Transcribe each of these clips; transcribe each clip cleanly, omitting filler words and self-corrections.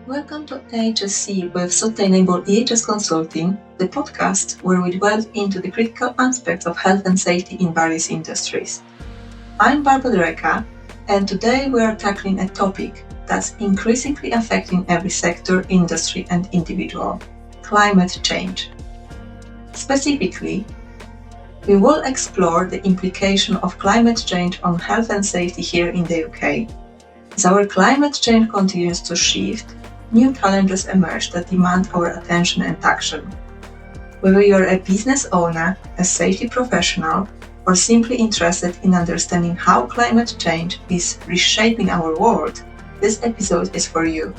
Welcome to HSC with Sustainable EHS Consulting, the podcast where we delve into the critical aspects of health and safety in various industries. I'm Barbara Dreka, and today we are tackling a topic that's increasingly affecting every sector, industry, and individual: climate change. Specifically, we will explore the implication of climate change on health and safety here in the UK. As our climate change continues to shift, new challenges emerge that demand our attention and action. Whether you're a business owner, a safety professional, or simply interested in understanding how climate change is reshaping our world, this episode is for you.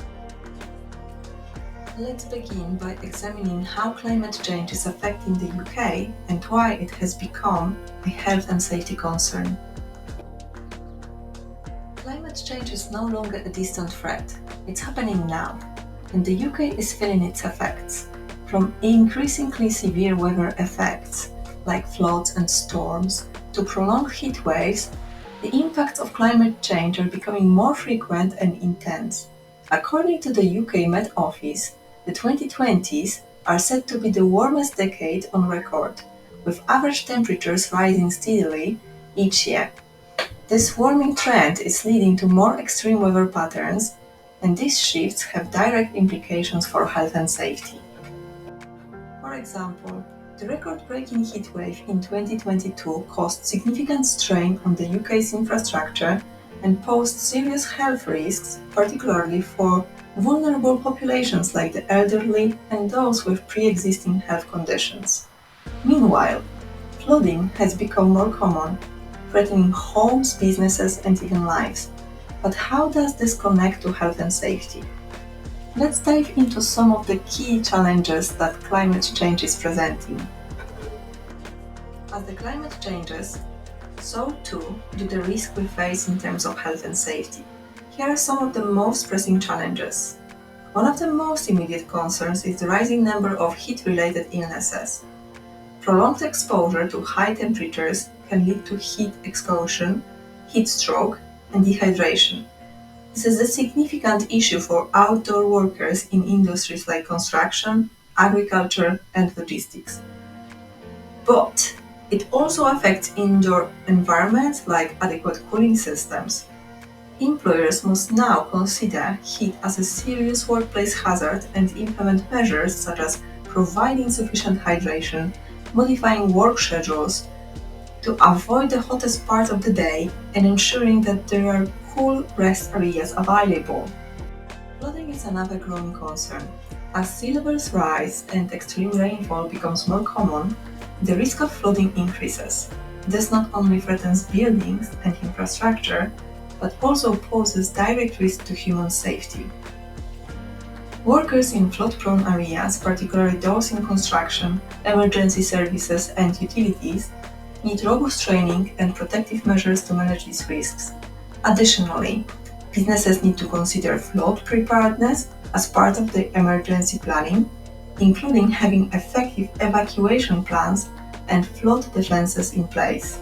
Let's begin by examining how climate change is affecting the UK and why it has become a health and safety concern. Climate change is no longer a distant threat. It's happening now, and the UK is feeling its effects. From increasingly severe weather effects, like floods and storms, to prolonged heat waves, the impacts of climate change are becoming more frequent and intense. According to the UK Met Office, the 2020s are said to be the warmest decade on record, with average temperatures rising steadily each year. This warming trend is leading to more extreme weather patterns, and these shifts have direct implications for health and safety. For example, the record-breaking heatwave in 2022 caused significant strain on the UK's infrastructure and posed serious health risks, particularly for vulnerable populations like the elderly and those with pre-existing health conditions. Meanwhile, flooding has become more common, threatening homes, businesses, and even lives. But how does this connect to health and safety? Let's dive into some of the key challenges that climate change is presenting. As the climate changes, so too do the risks we face in terms of health and safety. Here are some of the most pressing challenges. One of the most immediate concerns is the rising number of heat-related illnesses. Prolonged exposure to high temperatures can lead to heat exhaustion, heat stroke, and dehydration. This is a significant issue for outdoor workers in industries like construction, agriculture, and logistics. But it also affects indoor environments like adequate cooling systems. Employers must now consider heat as a serious workplace hazard and implement measures such as providing sufficient hydration, modifying work schedules to avoid the hottest part of the day, and ensuring that there are cool rest areas available. Flooding is another growing concern. As sea levels rise and extreme rainfall becomes more common, the risk of flooding increases. This not only threatens buildings and infrastructure, but also poses direct risk to human safety. Workers in flood-prone areas, particularly those in construction, emergency services, and utilities, need robust training and protective measures to manage these risks. Additionally, businesses need to consider flood preparedness as part of their emergency planning, including having effective evacuation plans and flood defenses in place.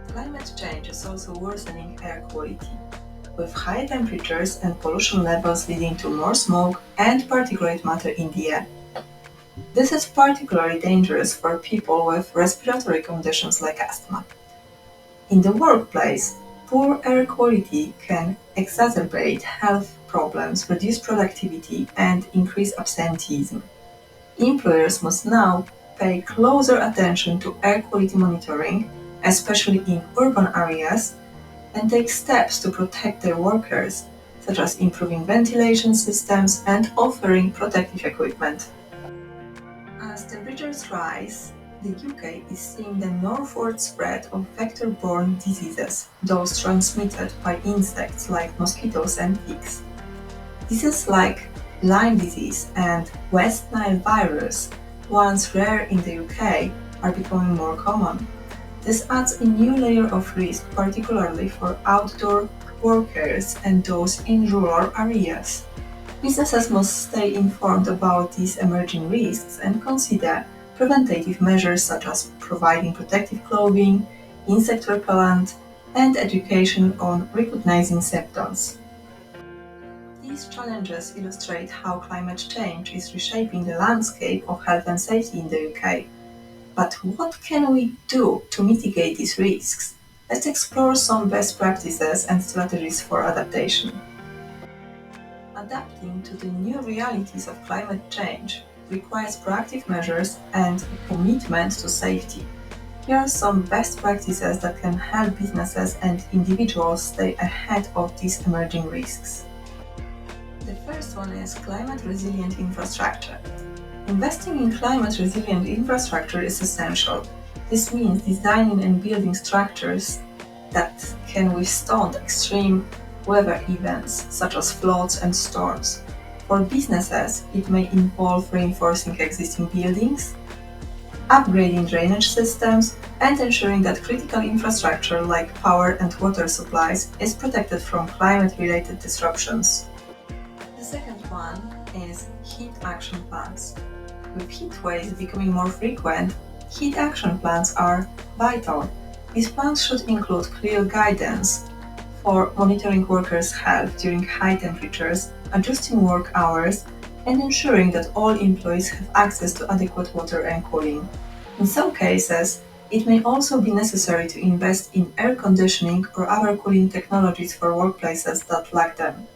Climate change is also worsening air quality, with high temperatures and pollution levels leading to more smoke and particulate matter in the air. This is particularly dangerous for people with respiratory conditions like asthma. In the workplace, poor air quality can exacerbate health problems, reduce productivity, and increase absenteeism. Employers must now pay closer attention to air quality monitoring, especially in urban areas, and take steps to protect their workers, such as improving ventilation systems and offering protective equipment. As temperatures rise, the UK is seeing the northward spread of vector-borne diseases, those transmitted by insects like mosquitoes and ticks. Diseases like Lyme disease and West Nile virus, once rare in the UK, are becoming more common. This adds a new layer of risk, particularly for outdoor workers and those in rural areas. Businesses must stay informed about these emerging risks and consider preventative measures such as providing protective clothing, insect repellent, and education on recognizing symptoms. These challenges illustrate how climate change is reshaping the landscape of health and safety in the UK. But what can we do to mitigate these risks? Let's explore some best practices and strategies for adaptation. Adapting to the new realities of climate change requires proactive measures and a commitment to safety. Here are some best practices that can help businesses and individuals stay ahead of these emerging risks. The first one is climate resilient infrastructure. Investing in climate resilient infrastructure is essential. This means designing and building structures that can withstand extreme weather events such as floods and storms. For businesses, it may involve reinforcing existing buildings, upgrading drainage systems, and ensuring that critical infrastructure like power and water supplies is protected from climate-related disruptions. The second one is heat action plans. With heat waves becoming more frequent, heat action plans are vital. These plans should include clear guidance for monitoring workers' health during high temperatures, adjusting work hours, and ensuring that all employees have access to adequate water and cooling. In some cases, it may also be necessary to invest in air conditioning or other cooling technologies for workplaces that lack them.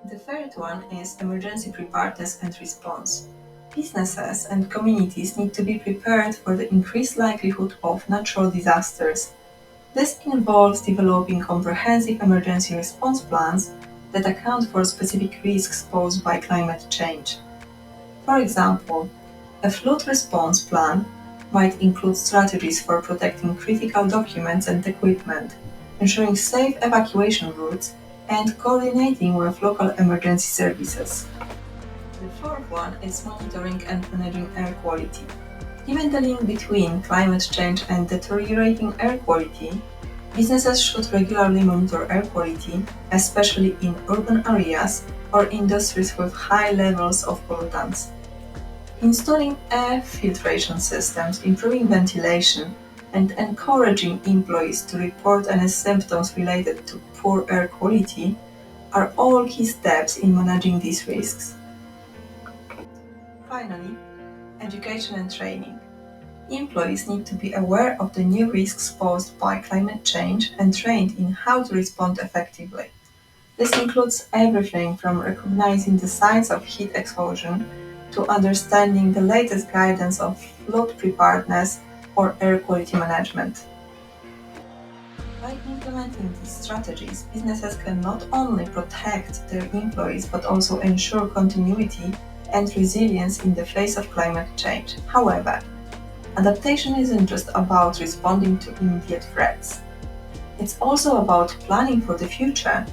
The third one is emergency preparedness and response. Businesses and communities need to be prepared for the increased likelihood of natural disasters. This involves developing comprehensive emergency response plans that account for specific risks posed by climate change. For example, a flood response plan might include strategies for protecting critical documents and equipment, ensuring safe evacuation routes, and coordinating with local emergency services. The fourth one is monitoring and managing air quality. Given the link between climate change and deteriorating air quality, businesses should regularly monitor air quality, especially in urban areas or industries with high levels of pollutants. Installing air filtration systems, improving ventilation, and encouraging employees to report any symptoms related to poor air quality are all key steps in managing these risks. Finally, education and training. Employees need to be aware of the new risks posed by climate change and trained in how to respond effectively. This includes everything from recognizing the signs of heat exposure to understanding the latest guidance of flood preparedness or air quality management. By implementing these strategies, businesses can not only protect their employees but also ensure continuity and resilience in the face of climate change. However, adaptation isn't just about responding to immediate threats. It's also about planning for the future.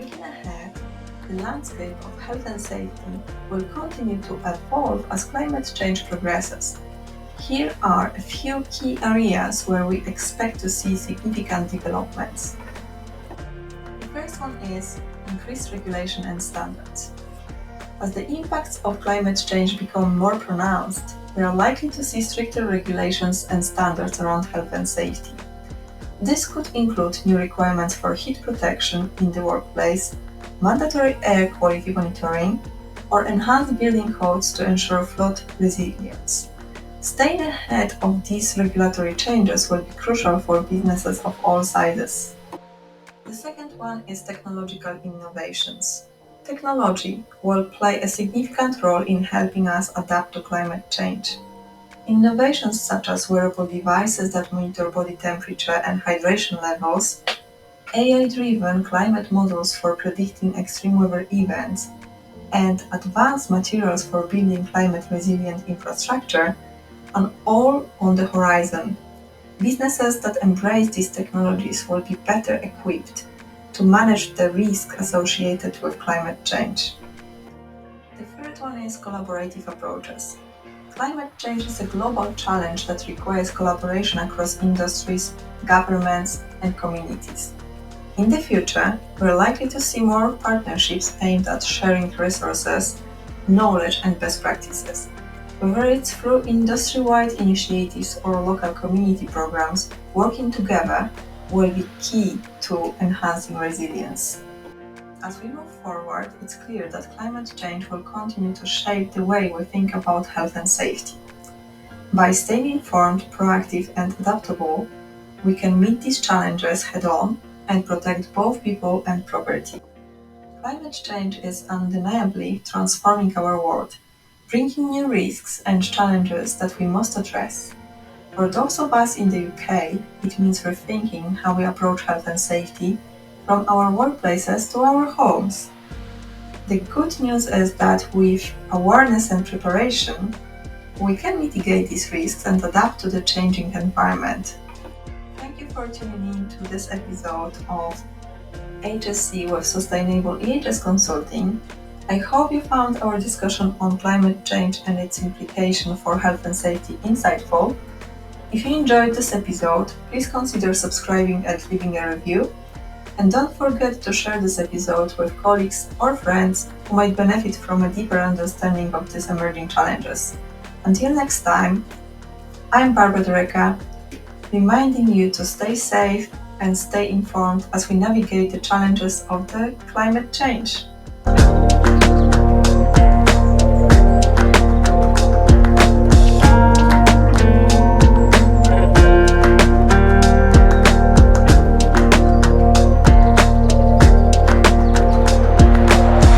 Looking ahead, the landscape of health and safety will continue to evolve as climate change progresses. Here are a few key areas where we expect to see significant developments. The first one is increased regulation and standards. As the impacts of climate change become more pronounced, we are likely to see stricter regulations and standards around health and safety. This could include new requirements for heat protection in the workplace, mandatory air quality monitoring, or enhanced building codes to ensure flood resilience. Staying ahead of these regulatory changes will be crucial for businesses of all sizes. The second one is technological innovations. Technology will play a significant role in helping us adapt to climate change. Innovations such as wearable devices that monitor body temperature and hydration levels, AI-driven climate models for predicting extreme weather events, and advanced materials for building climate-resilient infrastructure are all on the horizon. Businesses that embrace these technologies will be better equipped to manage the risk associated with climate change. The third one is collaborative approaches. Climate change is a global challenge that requires collaboration across industries, governments, and communities. In the future, we're likely to see more partnerships aimed at sharing resources, knowledge, and best practices. Whether it's through industry-wide initiatives or local community programs, working together will be key to enhancing resilience. As we move forward, it's clear that climate change will continue to shape the way we think about health and safety. By staying informed, proactive, and adaptable, we can meet these challenges head-on and protect both people and property. Climate change is undeniably transforming our world, bringing new risks and challenges that we must address. For those of us in the UK, it means rethinking how we approach health and safety, from our workplaces to our homes. The good news is that with awareness and preparation, we can mitigate these risks and adapt to the changing environment. Thank you for tuning in to this episode of HSC with Sustainable EHS Consulting. I hope you found our discussion on climate change and its implication for health and safety insightful. If you enjoyed this episode, please consider subscribing and leaving a review. And don't forget to share this episode with colleagues or friends who might benefit from a deeper understanding of these emerging challenges. Until next time, I'm Barbara Dureka, reminding you to stay safe and stay informed as we navigate the challenges of the climate change.